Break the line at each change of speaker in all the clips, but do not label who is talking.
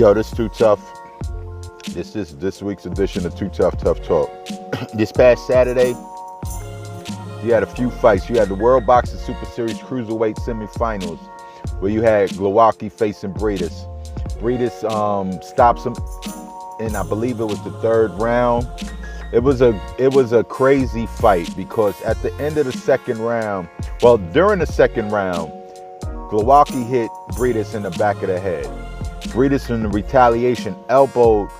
Yo, this Too Tough. This is this week's edition of Too Tough Tough Talk. This past Saturday, you had a few fights. You had the World Boxing Super Series Cruiserweight semifinals, where you had Glowacki facing Breedis. Breedis stops him, and I believe it was the third round. It was a crazy fight because at the end of the second round, well, during the second round, Glowacki hit Breedis in the back of the head. Breedis, in the retaliation, elbowed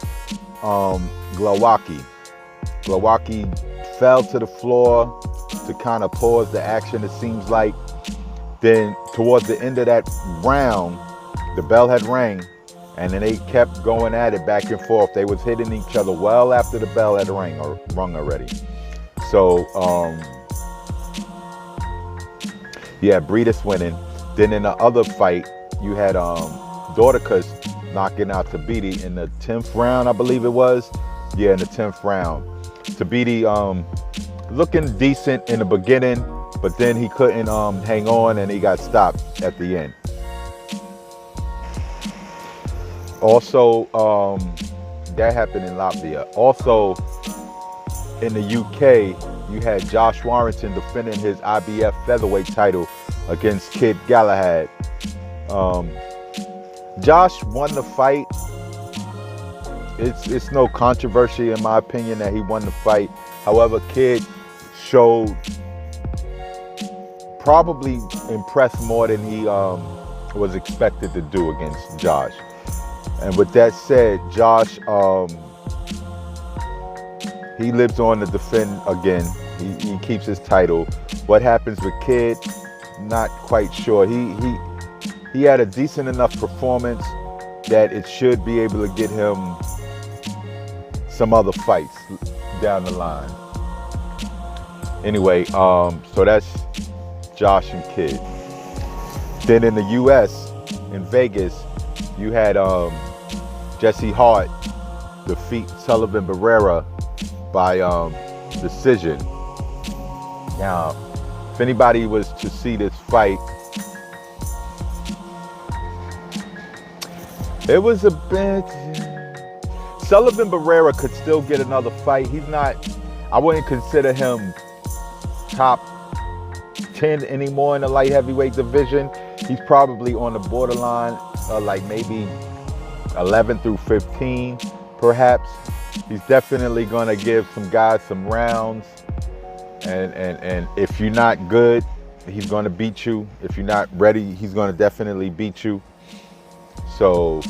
Glowacki. Glowacki fell to the floor to kind of pause the action, it seems like. Then towards the end of that round, the bell had rang, and then they kept going at it back and forth. They was hitting each other well after the bell had rung already. So yeah, Breedis winning. Then in the other fight, you had Dorticus knocking out Tabiti in the 10th round, I believe it was. Yeah, in the 10th round. Tabiti looking decent in the beginning, but then he couldn't hang on and he got stopped at the end. Also, that happened in Latvia. Also, in the UK, you had Josh Warrington defending his IBF featherweight title against Kid Galahad. Josh won the fight. It's no controversy in my opinion that he won the fight. However, Kid showed, probably impressed more than he was expected to do against Josh. And with that said, Josh, he lives on to defend again. He keeps his title. What happens with Kid, not quite sure. He had a decent enough performance that it should be able to get him some other fights down the line. Anyway, so that's Josh and Kid. Then in the US, in Vegas, you had Jesse Hart defeat Sullivan Barrera by decision. Now, if anybody was to see this fight, it was a bit... Sullivan Barrera could still get another fight. He's not... I wouldn't consider him top 10 anymore in the light heavyweight division. He's probably on the borderline, like maybe 11 through 15, perhaps. He's definitely going to give some guys some rounds. And if you're not good, he's going to beat you. If you're not ready, he's going to definitely beat you. So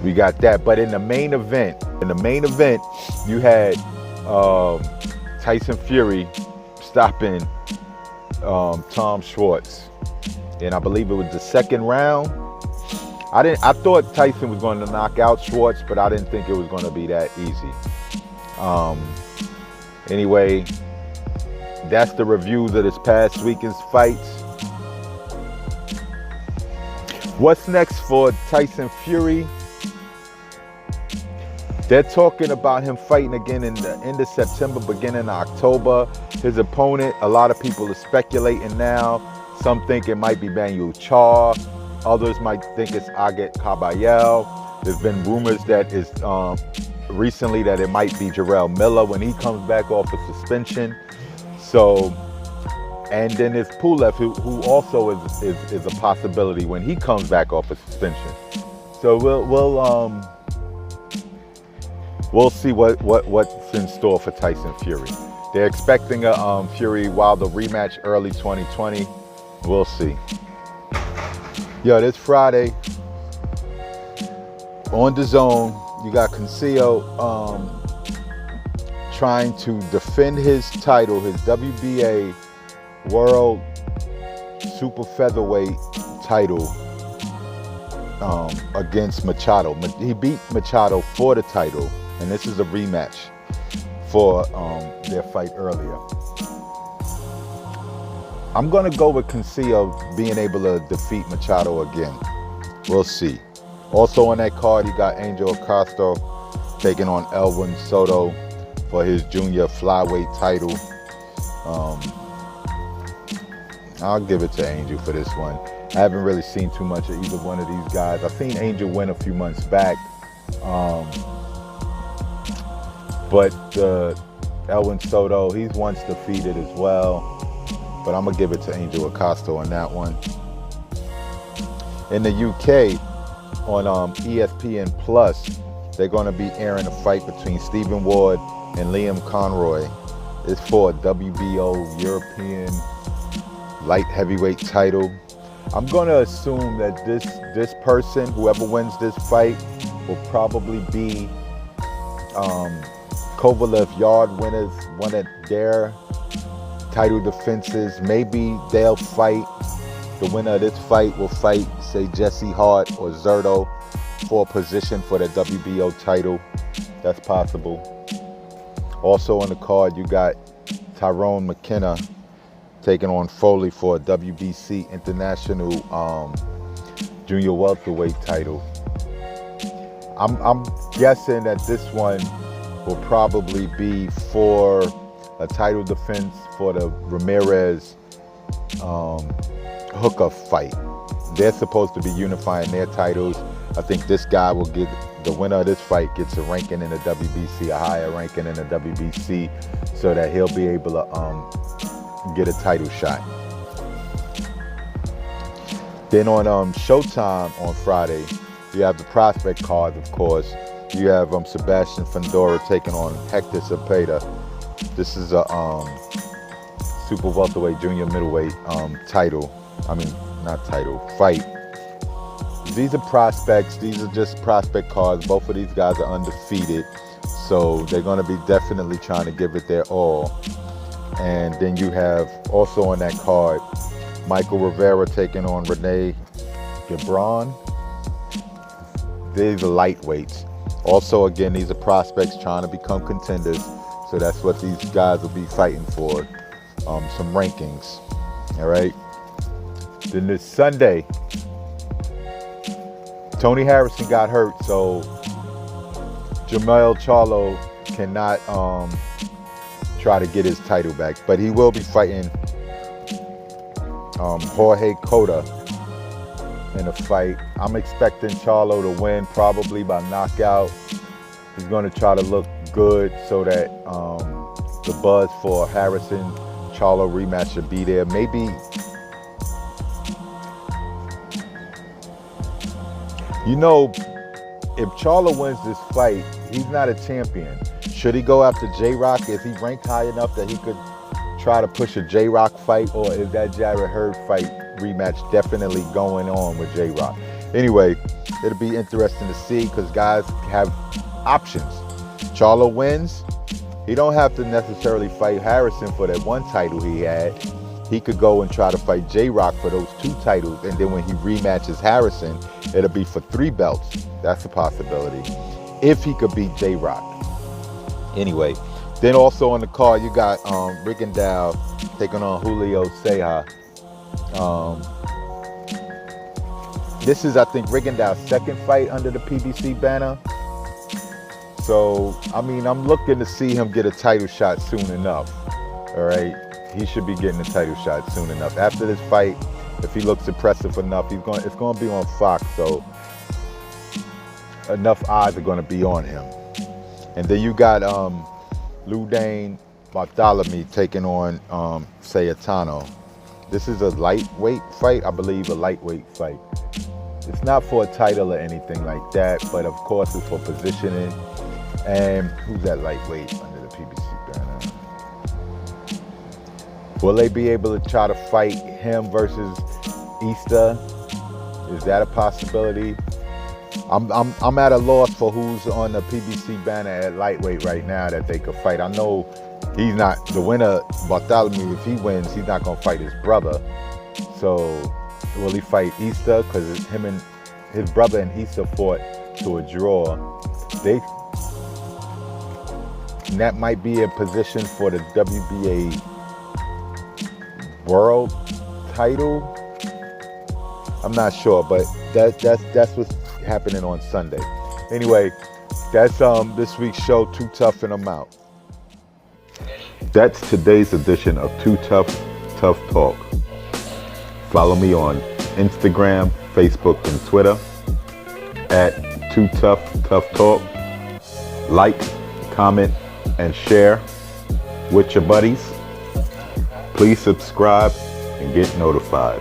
we got that. But in the main event, you had Tyson Fury stopping Tom Schwartz. And I believe it was the second round. I thought Tyson was going to knock out Schwartz, but I didn't think it was going to be that easy. Anyway, that's the reviews of this past weekend's fights. What's next for Tyson Fury? They're talking about him fighting again in the end of September, beginning of October. His opponent, a lot of people are speculating now. Some think it might be Manuel Char. Others might think it's Agat Kabayel. There's been rumors that it's recently that it might be Jarrell Miller when he comes back off of suspension. So, and then there's Pulev, who also is a possibility when he comes back off of suspension. So we'll see what's in store for Tyson Fury. They're expecting a Fury Wilder rematch early 2020. We'll see. Yo, this Friday on DAZN, you got Cancio trying to defend his title, his WBA World Super Featherweight title against Machado. He beat Machado for the title, and this is a rematch for their fight earlier. I'm going to go with Cancio being able to defeat Machado again. We'll see. Also on that card, you got Angel Acosta taking on Elwin Soto for his junior flyweight title. I'll give it to Angel for this one. I haven't really seen too much of either one of these guys. I've seen Angel win a few months back, but Elwin Soto, he's once defeated as well. But I'm gonna give it to Angel Acosta on that one. In the UK, on ESPN Plus, they're gonna be airing a fight between Stephen Ward and Liam Conroy. It's for a WBO European light heavyweight title. I'm gonna assume that this person, whoever wins this fight, will probably be Kovalev Yard winners, one of their title defenses. Maybe they'll fight. The winner of this fight will fight, say, Jesse Hart or Zerto for a position for the WBO title. That's possible. Also on the card, you got Tyrone McKenna taking on Foley for a WBC International Junior Welterweight title. I'm guessing that this one will probably be for a title defense for the Ramirez Hooker fight. They're supposed to be unifying their titles. I think this guy will get, the winner of this fight gets a ranking in the WBC, a higher ranking in the WBC, so that he'll be able to get a title shot. Then on Showtime on Friday, you have the prospect cards, of course. You have Sebastian Fundora taking on Hector Zepeda. This is a super welterweight, junior middleweight fight. These are prospects. These are just prospect cards. Both of these guys are undefeated, so they're going to be definitely trying to give it their all. And then you have also on that card, Michael Rivera taking on Rene Gibran. These are lightweights. Also, again, these are prospects trying to become contenders. So that's what these guys will be fighting for, some rankings. All right. Then this Sunday, Tony Harrison got hurt, so Jermell Charlo cannot try to get his title back, but he will be fighting Jorge Cota in a fight. I'm expecting Charlo to win, probably by knockout. He's going to try to look good so that the buzz for Harrison Charlo rematch should be there. Maybe, you know, if Charlo wins this fight, he's not a champion. Should he go after J-Rock? Is he ranked high enough that he could try to push a J-Rock fight, or is that Jarrett Hurd fight rematch definitely going on with J-Rock? Anyway, it'll be interesting to see because guys have options. Charlo wins, he don't have to necessarily fight Harrison for that one title he had. He could go and try to fight J-Rock for those 2 titles, and then when he rematches Harrison, it'll be for 3 belts. That's a possibility, if he could beat J-Rock. Anyway, then also on the card, you got Rigondeaux taking on Julio Ceja. This is, I think, Rigondeaux's second fight under the PBC banner. So, I mean, I'm looking to see him get a title shot soon enough. All right, he should be getting a title shot soon enough. After this fight, if he looks impressive enough, it's going to be on Fox. So, enough eyes are going to be on him. And then you got Ludane Bartolome taking on Sayatano. This is a lightweight fight, I believe, a lightweight fight. It's not for a title or anything like that, but of course it's for positioning. And who's that lightweight under the PBC banner? Will they be able to try to fight him versus Easter? Is that a possibility? I'm at a loss for who's on the PBC banner at lightweight right now that they could fight. I know he's not the winner. Bartholomew, if he wins, he's not gonna fight his brother. So will he fight Easter? Because him and his brother and Easter fought to a draw. That might be a position for the WBA world title. I'm not sure, but that's what's happening on Sunday. Anyway, that's this week's show, Too Tough and I'm out. That's today's edition of Too Tough Talk. Follow me on Instagram, Facebook, and Twitter at Too Tough Tough Talk. Like, comment, and share with your buddies. Please subscribe and get notified.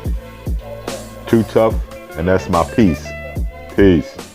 Too Tough, and that's my peace. Peace.